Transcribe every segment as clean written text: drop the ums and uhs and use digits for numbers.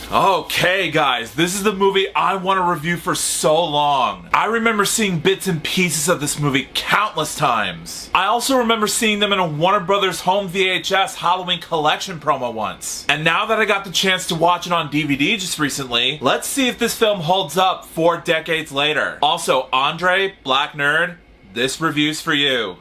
Okay guys, this is the movie I want to review for so long. I remember seeing bits and pieces of this movie countless times. I also remember seeing them in a Warner Brothers home VHS Halloween collection promo once. And now that I got the chance to watch it on DVD just recently, let's see if this film holds up 4 decades later. Also, Andre, Black Nerd, this review's for you.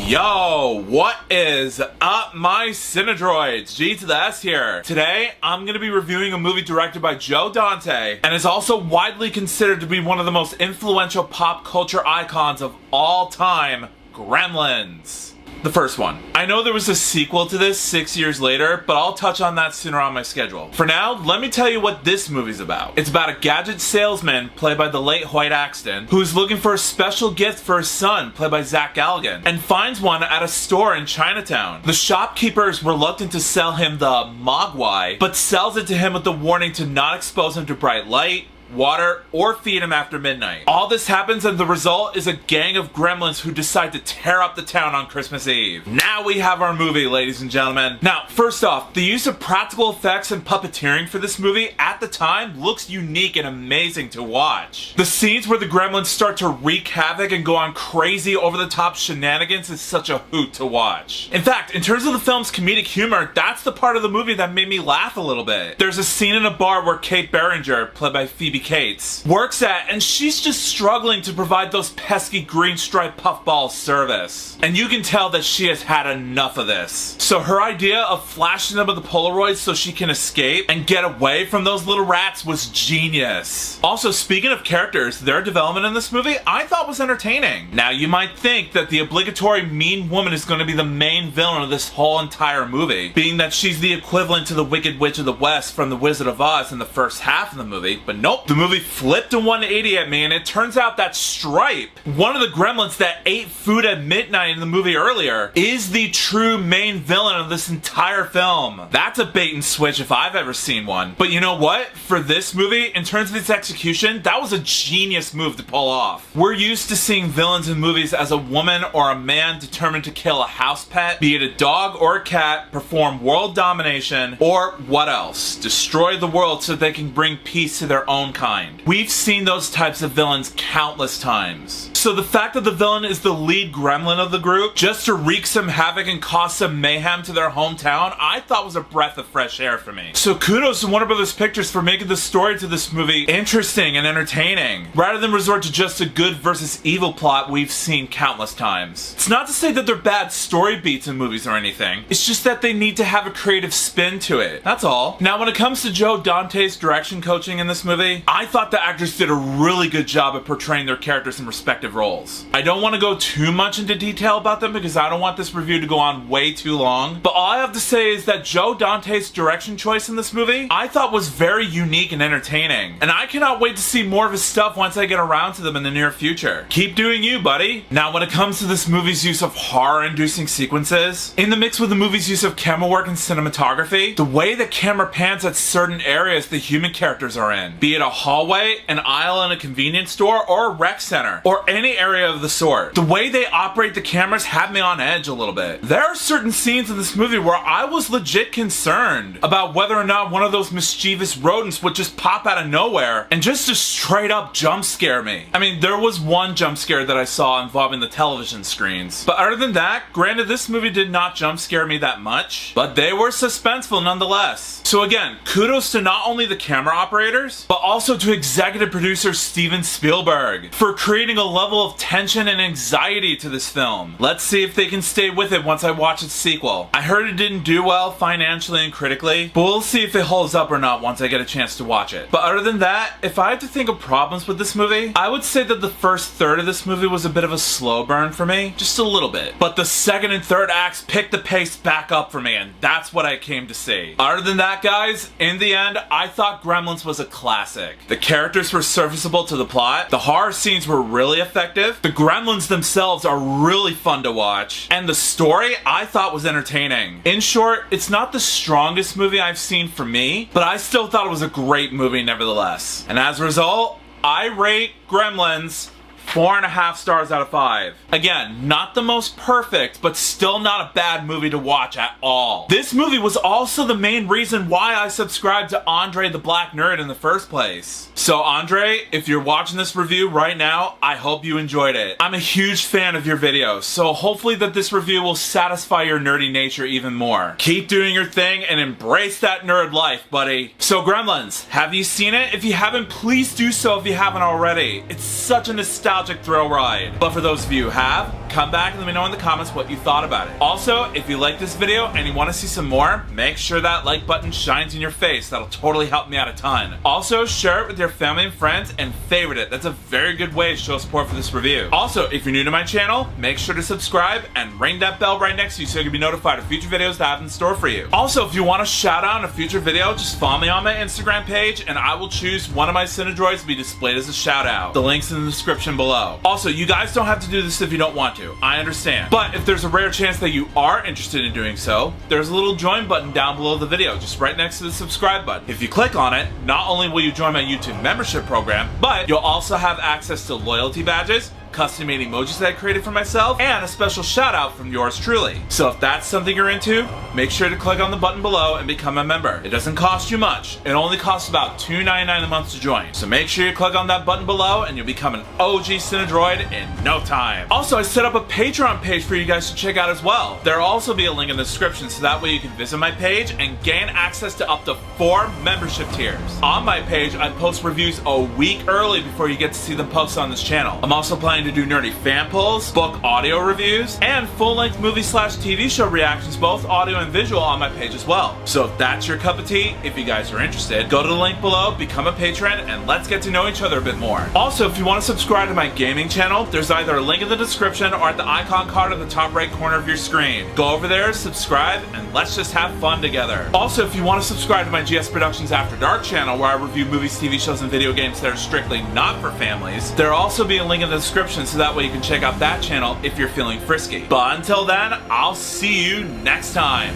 Yo, what is up my Cinedroids? G to the S here. Today, I'm going to be reviewing a movie directed by Joe Dante and is also widely considered to be one of the most influential pop culture icons of all time, Gremlins. The first one. I know there was a sequel to this 6 years later, but I'll touch on that sooner on my schedule. For now, let me tell you what this movie's about. It's about a gadget salesman, played by the late Hoyt Axton, who's looking for a special gift for his son, played by Zach Galligan, and finds one at a store in Chinatown. The shopkeeper is reluctant to sell him the Mogwai, but sells it to him with the warning to not expose him to bright light, water, or feed him after midnight. All this happens and the result is a gang of gremlins who decide to tear up the town on Christmas Eve. Now we have our movie, ladies and gentlemen. Now, first off, the use of practical effects and puppeteering for this movie at the time looks unique and amazing to watch. The scenes where the gremlins start to wreak havoc and go on crazy over-the-top shenanigans is such a hoot to watch. In fact, in terms of the film's comedic humor, that's the part of the movie that made me laugh a little bit. There's a scene in a bar where Kate Berenger, played by Phoebe Cates, works at, and she's just struggling to provide those pesky green striped puffballs service. And you can tell that she has had enough of this. So her idea of flashing them with the Polaroids so she can escape and get away from those little rats was genius. Also, speaking of characters, their development in this movie I thought was entertaining. Now you might think that the obligatory mean woman is going to be the main villain of this whole entire movie, being that she's the equivalent to the Wicked Witch of the West from The Wizard of Oz in the first half of the movie, but nope. The movie flipped a 180 at me, and it turns out that Stripe, one of the gremlins that ate food at midnight in the movie earlier, is the true main villain of this entire film. That's a bait and switch if I've ever seen one. But you know what? For this movie, in terms of its execution, that was a genius move to pull off. We're used to seeing villains in movies as a woman or a man determined to kill a house pet, be it a dog or a cat, perform world domination, or what else? Destroy the world so they can bring peace to their own kind. We've seen those types of villains countless times. So the fact that the villain is the lead gremlin of the group, just to wreak some havoc and cause some mayhem to their hometown, I thought was a breath of fresh air for me. So kudos to Warner Brothers Pictures for making the story to this movie interesting and entertaining, rather than resort to just a good versus evil plot we've seen countless times. It's not to say that they're bad story beats in movies or anything, it's just that they need to have a creative spin to it. That's all. Now when it comes to Joe Dante's direction coaching in this movie, I thought the actors did a really good job at portraying their characters in respective roles. I don't want to go too much into detail about them because I don't want this review to go on way too long, but all I have to say is that Joe Dante's direction choice in this movie I thought was very unique and entertaining, and I cannot wait to see more of his stuff once I get around to them in the near future. Keep doing you, buddy. Now when it comes to this movie's use of horror-inducing sequences, in the mix with the movie's use of camera work and cinematography, the way the camera pans at certain areas the human characters are in, be it a hallway, an aisle in a convenience store, or a rec center, or any area of the sort. The way they operate the cameras had me on edge a little bit. There are certain scenes in this movie where I was legit concerned about whether or not one of those mischievous rodents would just pop out of nowhere and just straight up jump scare me. I mean, there was one jump scare that I saw involving the television screens, but other than that, granted this movie did not jump scare me that much, but they were suspenseful nonetheless. So again, kudos to not only the camera operators, but also to executive producer Steven Spielberg for creating a level of tension and anxiety to this film. Let's see if they can stay with it once I watch its sequel. I heard it didn't do well financially and critically, but we'll see if it holds up or not once I get a chance to watch it. But other than that, if I had to think of problems with this movie, I would say that the first third of this movie was a bit of a slow burn for me, just a little bit. But the second and third acts picked the pace back up for me, and that's what I came to see. Other than that, guys, in the end, I thought Gremlins was a classic. The characters were serviceable to the plot, the horror scenes were really effective, the Gremlins themselves are really fun to watch, and the story I thought was entertaining. In short, it's not the strongest movie I've seen for me, but I still thought it was a great movie nevertheless. And as a result, I rate Gremlins 4.5 stars out of 5. Again, not the most perfect, but still not a bad movie to watch at all. This movie was also the main reason why I subscribed to Andre the Black Nerd in the first place. So Andre, if you're watching this review right now, I hope you enjoyed it. I'm a huge fan of your videos, so hopefully that this review will satisfy your nerdy nature even more. Keep doing your thing and embrace that nerd life, buddy. So Gremlins, have you seen it? If you haven't, please do so if you haven't already. It's such a nostalgic thrill ride. But for those of you who have, come back and let me know in the comments what you thought about it. Also, if you like this video and you want to see some more, make sure that like button shines in your face. That'll totally help me out a ton. Also, share it with your family and friends and favorite it. That's a very good way to show support for this review. Also, if you're new to my channel, make sure to subscribe and ring that bell right next to you so you can be notified of future videos that I have in store for you. Also, if you want a shout out in a future video, just follow me on my Instagram page and I will choose one of my Cinedroids to be displayed as a shout out. The link's in the description below. Also, you guys don't have to do this if you don't want to. I understand. But if there's a rare chance that you are interested in doing so, there's a little join button down below the video, just right next to the subscribe button. If you click on it, not only will you join my YouTube membership program, but you'll also have access to loyalty badges, custom-made emojis that I created for myself, and a special shout out from yours truly. So if that's something you're into, make sure to click on the button below and become a member. It doesn't cost you much. It only costs about $2.99 a month to join. So make sure you click on that button below and you'll become an OG Cinedroid in no time. Also, I set up a Patreon page for you guys to check out as well. There'll also be a link in the description so that way you can visit my page and gain access to up to 4 membership tiers. On my page, I post reviews a week early before you get to see them posted on this channel. I'm also planning to do nerdy fan polls, book audio reviews, and full-length movie/TV show reactions, both audio and visual, on my page as well. So if that's your cup of tea, if you guys are interested, go to the link below, become a patron, and let's get to know each other a bit more. Also, if you want to subscribe to my gaming channel, there's either a link in the description or at the icon card in the top right corner of your screen. Go over there, subscribe, and let's just have fun together. Also, if you want to subscribe to my GS Productions After Dark channel, where I review movies, TV shows, and video games that are strictly not for families, there'll also be a link in the description so that way you can check out that channel if you're feeling frisky. But until then, I'll see you next time.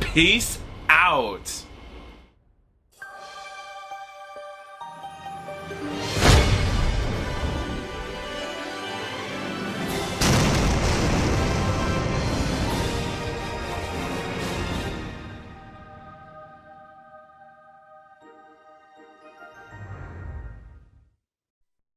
Peace out.